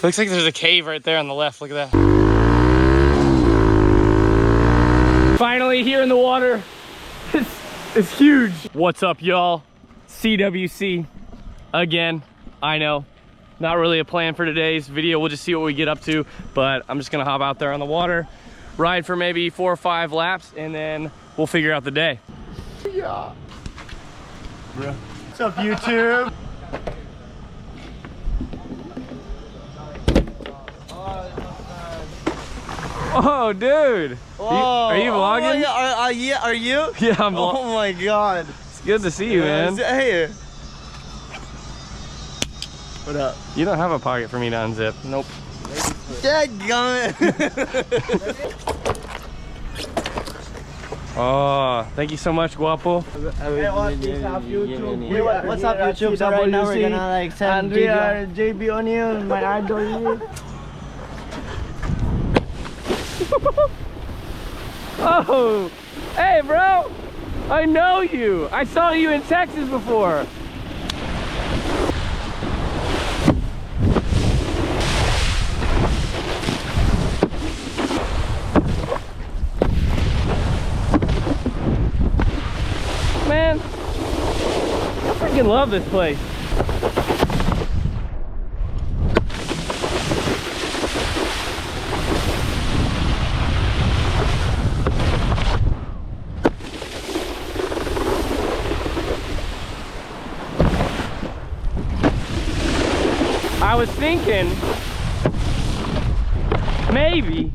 Looks like there's a cave right there on the left. Look at that. Finally here in the water. It's huge. What's up, y'all? CWC again. I know, not really a plan for today's video. We'll just see what we get up to, but I'm just gonna hop out there on the water, ride for maybe 4 or 5 laps, and then we'll figure out the day. Yeah. Bro. What's up, YouTube? Oh, dude. Whoa. Are you vlogging? Oh, yeah, are you? Yeah, I'm vlogging. Oh my God. It's good to see you, man. Hey. What up? You don't have a pocket for me to unzip. Nope. Dadgummit. Oh, thank you so much, Guapo. Hey, what's up, YouTube? So right now we're gonna like send and we are JB ONeill, my idol. Oh, hey, bro. I know you. I saw you in Texas before. Man, I freaking love this place. I was thinking maybe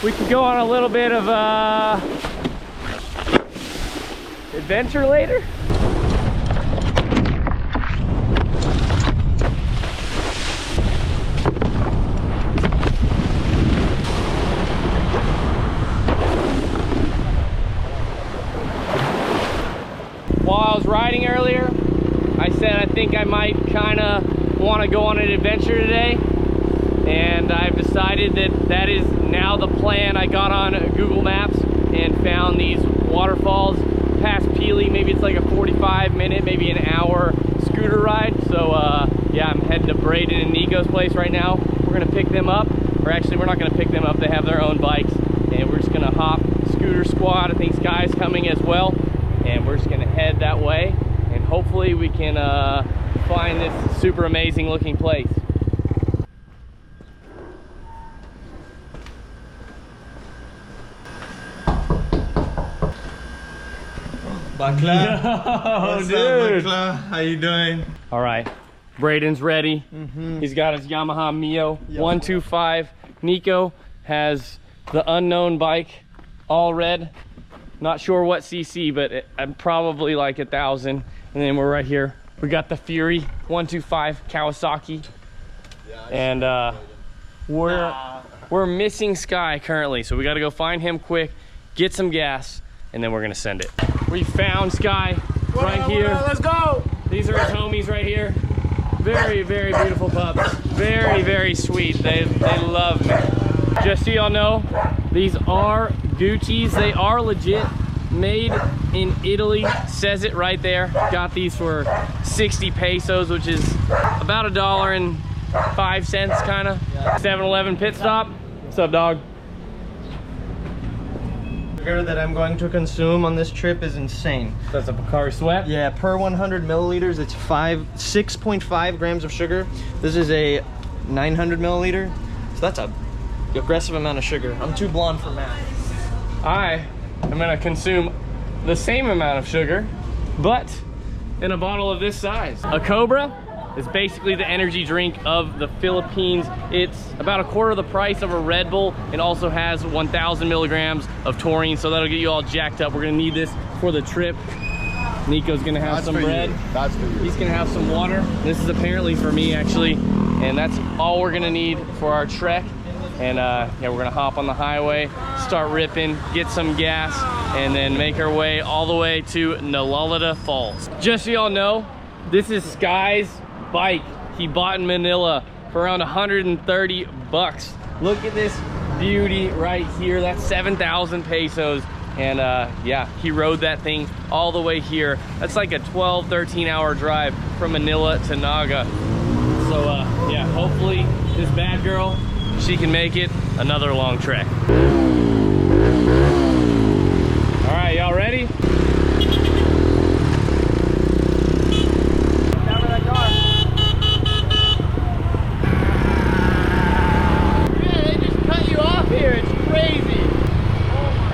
we could go on a little bit of adventure later. While I was riding earlier, I said I think I might kind of want to go on an adventure today, and I've decided that is now the plan. I got on Google Maps and found these waterfalls past Peely. Maybe it's like a 45-minute, maybe an hour scooter ride. So yeah, I'm heading to Braydens and Nico's place right now. We're gonna pick them up, or actually we're not gonna pick them up, they have their own bikes, and we're just gonna hop Scooter Squad. I think Sky's coming as well, and we're just gonna head that way, and hopefully we can find this super amazing looking place. Bakla. Oh, What's dude. up, Bakla? How you doing? All right, Braydon's ready. He's got his Yamaha Mio 125. Nico has the unknown bike, all red. Not sure what CC, but probably like 1,000. And then we're right here. We got the Fury 125 Kawasaki, and we're missing Sky currently, so we got to go find him quick, get some gas, and then we're gonna send it. We found Sky right here. Let's go. These are his homies right here. Very, very beautiful pups. Very, very sweet. They love me. Just so y'all know, these are Gucci's. They are legit. Made in Italy, says it right there. Got these for 60 pesos, which is about $1.05 kind of. 7-Eleven pit stop. What's up, dog? Sugar that I'm going to consume on this trip is insane. That's a Pocari Sweat. Yeah, per 100 milliliters, it's 6.5 grams of sugar. This is a 900 milliliter, so that's a aggressive amount of sugar. I'm too blonde for math. I'm gonna consume the same amount of sugar, but in a bottle of this size. A Cobra is basically the energy drink of the Philippines. It's about 1/4 the price of a Red Bull. It also has 1,000 milligrams of taurine, so that'll get you all jacked up. We're gonna need this for the trip. Nico's gonna have some bread. That's for you. He's gonna have some water. This is apparently for me, actually, and that's all we're gonna need for our trek. And yeah, we're gonna hop on the highway, start ripping, get some gas, and then make our way all the way to Nalalata Falls. Just so y'all know, this is Sky's bike he bought in Manila for around 130 bucks. Look at this beauty right here. That's 7,000 pesos. And yeah, he rode that thing all the way here. That's like a 12, 13 hour drive from Manila to Naga. So yeah, hopefully this bad girl, she can make it another long trek. All right, y'all ready? Down to that car. Yeah, they just cut you off here. It's crazy. Oh my.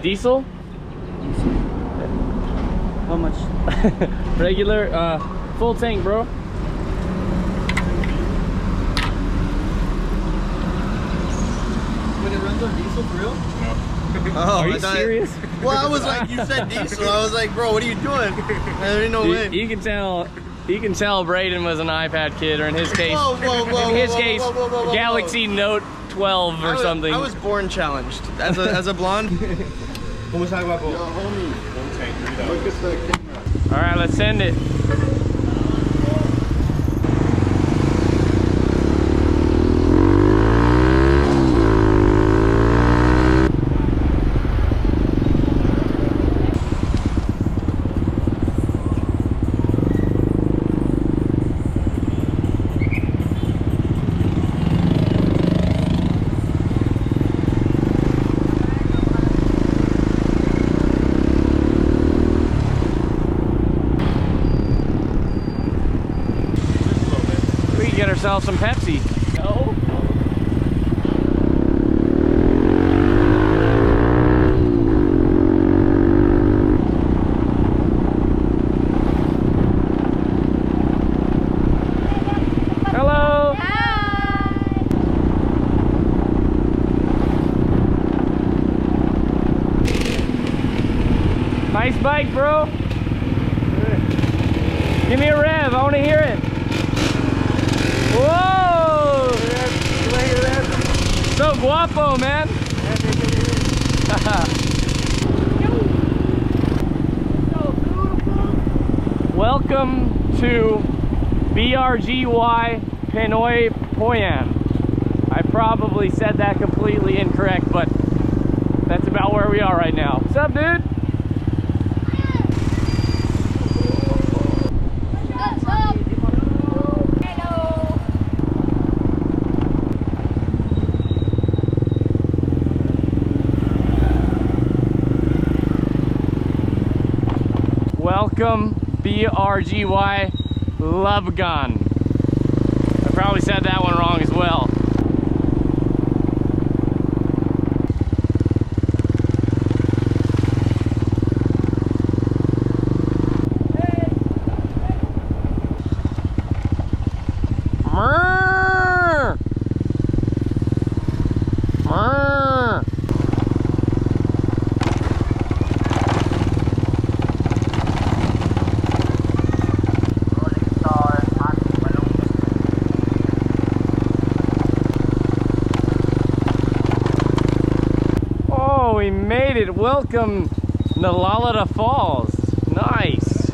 Diesel? How much? Regular, full tank, bro. When it runs on diesel, for real? No. Oh, Are you serious? Well, I was like, you said diesel. I was like, bro, what are you doing? I didn't know when. You can tell Brayden was an iPad kid, or in his case, Galaxy Note 12 or something. I was born challenged as a blonde. Almost like about homie. Look at the camera. All right, let's send it. Get ourselves some Pepsi. No. Hello. Hi. Nice bike, bro. Give me a rev. I want to hear it. Whoa! So guapo, man. Welcome to BRGY Pinoy Poyan. I probably said that completely incorrect, but that's about where we are right now. What's up, dude? Welcome, BRGY Love Gun. I probably said that one wrong as well. Mrrr. Mrrr. We made it. Welcome, Nalalata Falls. Nice.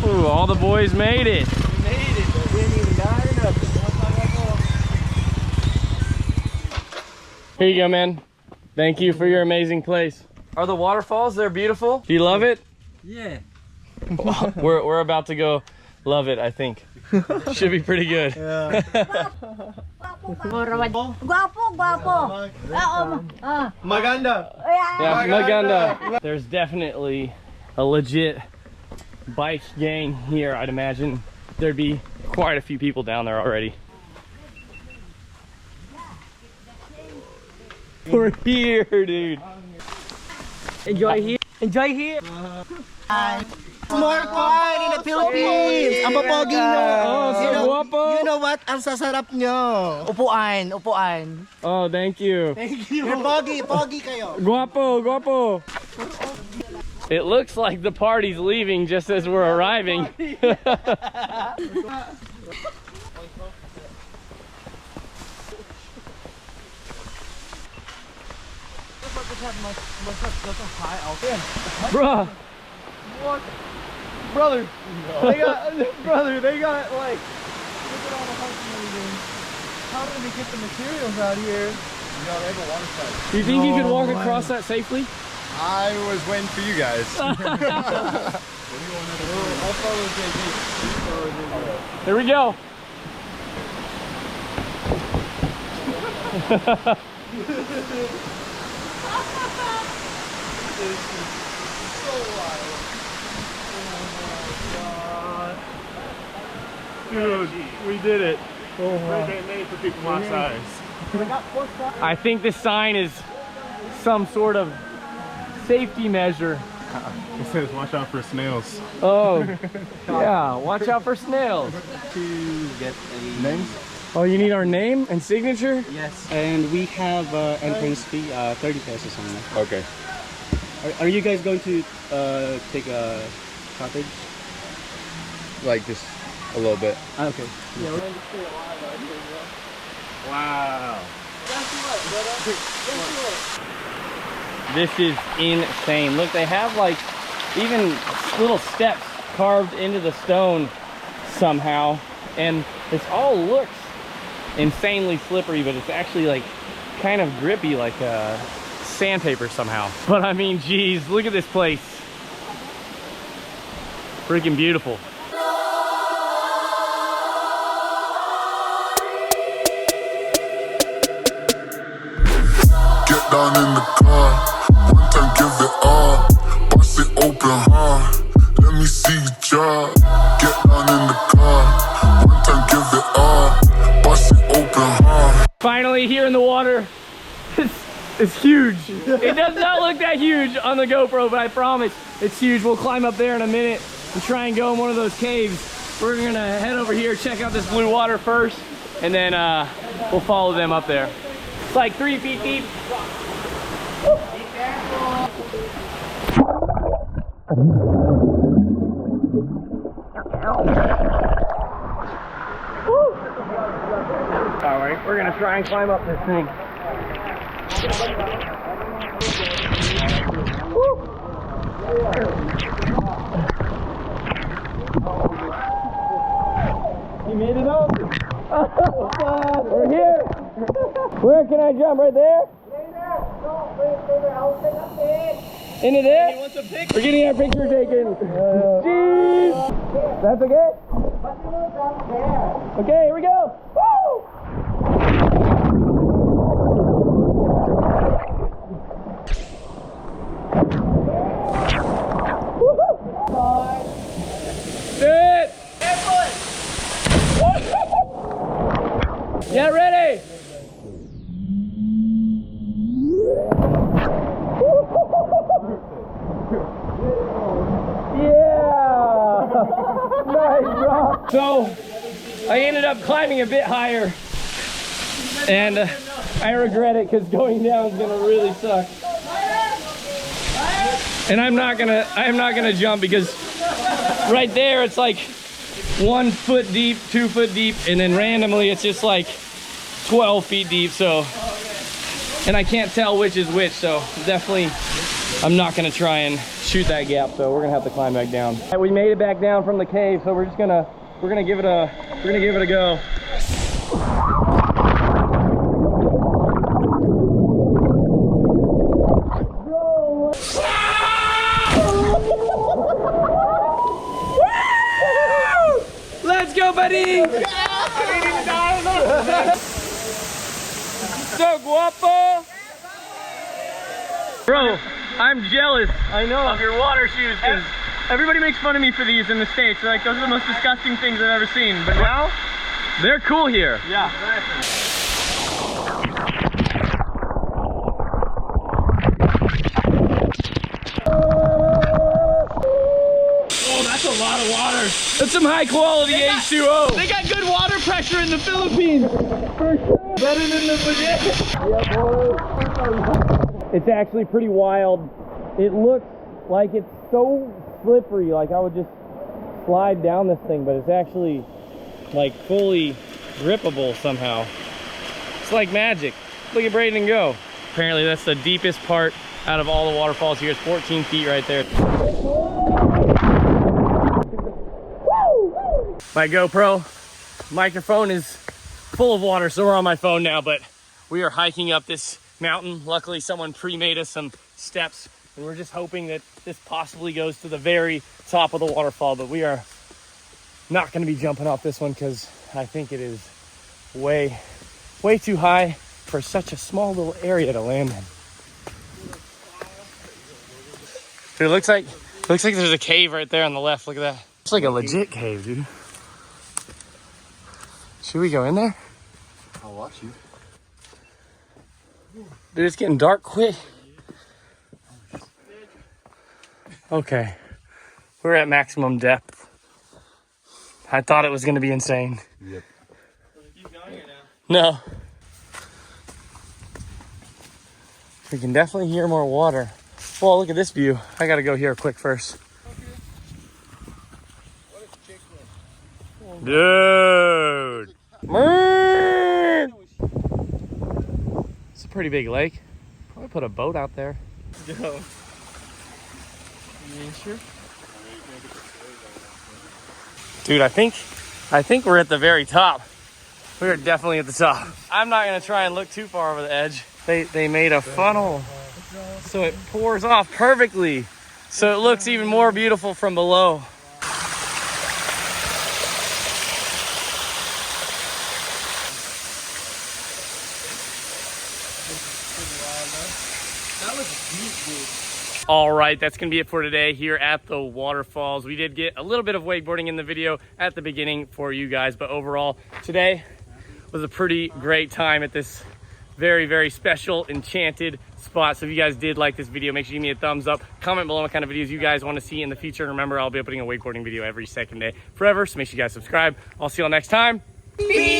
Ooh, all the boys made it. We made it. We didn't even die or nothing. Here you go, man. Thank you for your amazing place. Are the waterfalls, they're beautiful? Do you love it? Yeah. We're about to go love it, I think. Should be pretty good. Yeah. Guwapo, guwapo. Maganda. Yeah, maganda. There's definitely a legit bike gang here, I'd imagine. There'd be quite a few people down there already. We're here, dude. Enjoy here. Enjoy here. More fun in the Philippines! Ang popogi nyo! Oh, so guwapo. You know what? Ang sasarap nyo! Upuan, upuan. Oh, thank you. You're pogi, pogi kayo. Guapo, guapo. It looks like the party's leaving just as we're arriving. Bruh. Brother, they got like, look at all the hunting and everything. How did they get the materials out here? You know, they have a water side. Do you think you could walk No way. across that safely? I was waiting for you guys. I'll follow JD. Here we go. Dude, we did it. Oh, wow. They made it for people my size. I think this sign is some sort of safety measure. It says watch out for snails. Oh, yeah, watch out for snails. To get a Names? Oh, you need our name and signature? yes, and we have entrance fee 30 pesos only. Okay. Are you guys going to take a cottage? Like just a little bit. Okay. Wow. This is insane. Look, they have like even little steps carved into the stone somehow. And this all looks insanely slippery, but it's actually like kind of grippy, like sandpaper somehow. But I mean, geez, look at this place. Freaking beautiful. Get down in the car, one time give it all, bust it open hard, let me see you drop. Get down in the car, one time give it all, bust it open hard. Finally here in the water. It's huge. It does not look that huge on the GoPro, but I promise it's huge. We'll climb up there in a minute and try and go in one of those caves. We're gonna head over here, check out this blue water first, and then we'll follow them up there. It's like 3 feet deep. All right, we're gonna try and climb up this thing. You made it up. We're here. Where can I jump? Right there? Into there? We're getting our picture taken. Jeez. That's okay? Okay, here we go. Woo! Sit. Get ready. Yeah. Nice drop. So I ended up climbing a bit higher, and I regret it because going down is gonna really suck. And I'm not gonna jump because right there it's like 1 foot deep, 2 foot deep, and then randomly it's just like 12 feet deep. So, and I can't tell which is which. So definitely, I'm not gonna try and shoot that gap. So we're gonna have to climb back down. We made it back down from the cave, so we're gonna give it a go. Let's go, buddy! So guapo! Bro, I'm jealous. I know. Of your water shoes, because everybody makes fun of me for these in the States. They're like, those are the most disgusting things I've ever seen. But now, they're cool here. Yeah. Oh, that's a lot of water. That's some high quality H2O. They got good water pressure in the Philippines. For sure. Better than the Baguette. Yeah, boy. It's actually pretty wild. It looks like it's so slippery, like I would just slide down this thing, but it's actually like fully grippable somehow. It's like magic. Look at Brayden go. Apparently that's the deepest part out of all the waterfalls here. It's 14 feet right there. My GoPro microphone is full of water, so we're on my phone now, but we are hiking up this mountain. Luckily, someone pre-made us some steps, and we're just hoping that this possibly goes to the very top of the waterfall, but we are not going to be jumping off this one because I think it is way too high for such a small little area to land in. Dude, it looks like there's a cave right there on the left. Look at that. It's like a legit cave, dude. Should we go in there? I'll watch you. Dude, it's getting dark quick. Okay, we're at maximum depth. I thought it was gonna be insane. Yep. No. We can definitely hear more water. Well, look at this view. I gotta go here quick first. Dude. Man. It's a pretty big lake. Probably put a boat out there. Go. You sure? Dude, I think we're at the very top. We are definitely at the top. I'm not gonna try and look too far over the edge. They made a funnel so it pours off perfectly. So it looks even more beautiful from below. All right, that's gonna be it for today here at the waterfalls. We did get a little bit of wakeboarding in the video at the beginning for you guys, but overall today was a pretty great time at this very special enchanted spot. So if you guys did like this video, make sure you give me a thumbs up, comment below what kind of videos you guys want to see in the future. And remember, I'll be putting a wakeboarding video every second day forever, so make sure you guys subscribe. I'll see you all next time. Peace.